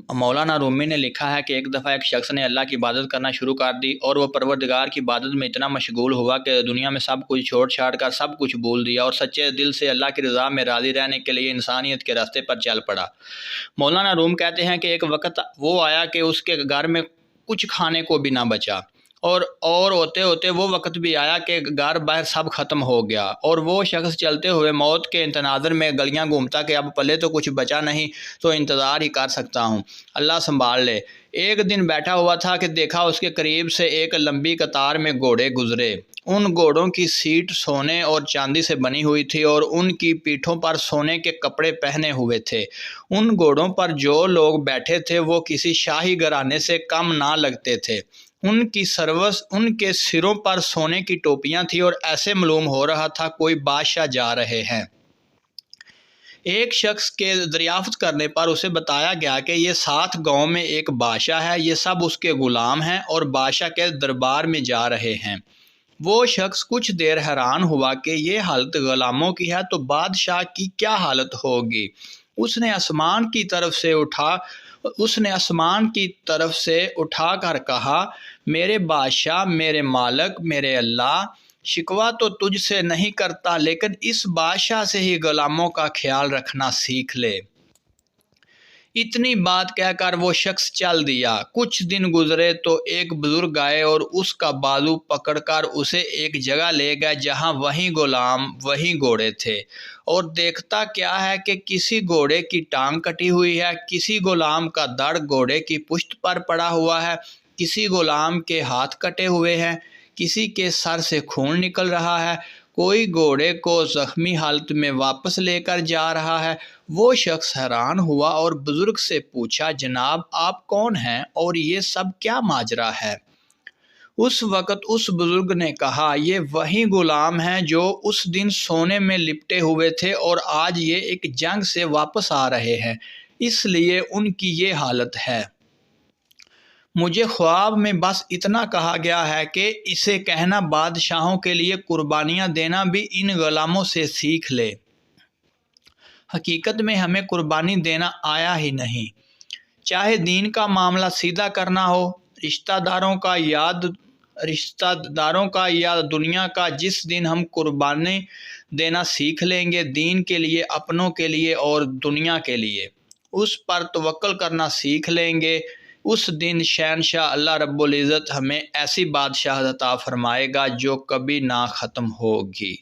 मौलाना रूमी ने लिखा है कि एक दफ़ा एक शख्स ने अल्लाह की इबादत करना शुरू कर दी और वह परवरदिगार की इबादत में इतना मशगूल हुआ कि दुनिया में सब कुछ छोड़ छाड़ कर सब कुछ भूल दिया और सच्चे दिल से अल्लाह की रज़ा में राज़ी रहने के लिए इंसानियत के रास्ते पर चल पड़ा। मौलाना रूम कहते हैं कि एक वक्त वो आया कि उसके घर में कुछ खाने को भी ना बचा और होते होते वो वक्त भी आया कि घर बाहर सब ख़त्म हो गया और वो शख्स चलते हुए मौत के इंतज़ार में गलियां घूमता कि अब पल्ले तो कुछ बचा नहीं, तो इंतज़ार ही कर सकता हूँ, अल्लाह संभाल ले। एक दिन बैठा हुआ था कि देखा उसके करीब से एक लंबी कतार में घोड़े गुजरे। उन घोड़ों की सीट सोने और चांदी से बनी हुई थी और उनकी पीठों पर सोने के कपड़े पहने हुए थे। उन घोड़ों पर जो लोग बैठे थे वो किसी शाही घराने से कम ना लगते थे। उनके सिरों पर सोने की टोपियां थी और ऐसे मालूम हो रहा था कोई बादशाह जा रहे हैं। एक शख्स के दरियाफ्त करने पर उसे बताया गया कि ये 7 गांव में एक बादशाह है, ये सब उसके ग़ुलाम हैं और बादशाह के दरबार में जा रहे हैं। वो शख्स कुछ देर हैरान हुआ कि ये हालत ग़ुलामों की है तो बादशाह की क्या हालत होगी। उसने आसमान की तरफ से उठा कर कहा, मेरे बादशाह, मेरे मालिक, मेरे अल्लाह, शिकवा तो तुझसे नहीं करता, लेकिन इस बादशाह से ही ग़ुलामों का ख्याल रखना सीख ले। इतनी बात कहकर वो शख्स चल दिया। कुछ दिन गुजरे तो एक बुजुर्ग आए और उसका बाजू पकड़कर उसे एक जगह ले गए जहां वही गुलाम वही घोड़े थे। और देखता क्या है कि किसी घोड़े की टांग कटी हुई है, किसी गुलाम का धड़ घोड़े की पुश्त पर पड़ा हुआ है, किसी गुलाम के हाथ कटे हुए हैं, किसी के सर से खून निकल रहा है, कोई घोड़े को जख्मी हालत में वापस लेकर जा रहा है। वो शख्स हैरान हुआ और बुजुर्ग से पूछा, जनाब आप कौन हैं और ये सब क्या माजरा है? उस वक़्त उस बुजुर्ग ने कहा, ये वही गुलाम हैं जो उस दिन सोने में लिपटे हुए थे और आज ये एक जंग से वापस आ रहे हैं, इसलिए उनकी ये हालत है। मुझे ख्वाब में बस इतना कहा गया है कि इसे कहना बादशाहों के लिए कुर्बानियाँ देना भी इन गुलामों से सीख ले। हकीकत में हमें कुर्बानी देना आया ही नहीं, चाहे दीन का मामला सीधा करना हो, रिश्तेदारों का या दुनिया का। जिस दिन हम कुर्बानी देना सीख लेंगे दीन के लिए, अपनों के लिए और दुनिया के लिए, उस पर तवक्कुल करना सीख लेंगे, उस दिन शहनशाह अल्लाह रब्बुल इज़्ज़त हमें ऐसी बादशाहत अता फरमाएगा जो कभी ना ख़त्म होगी।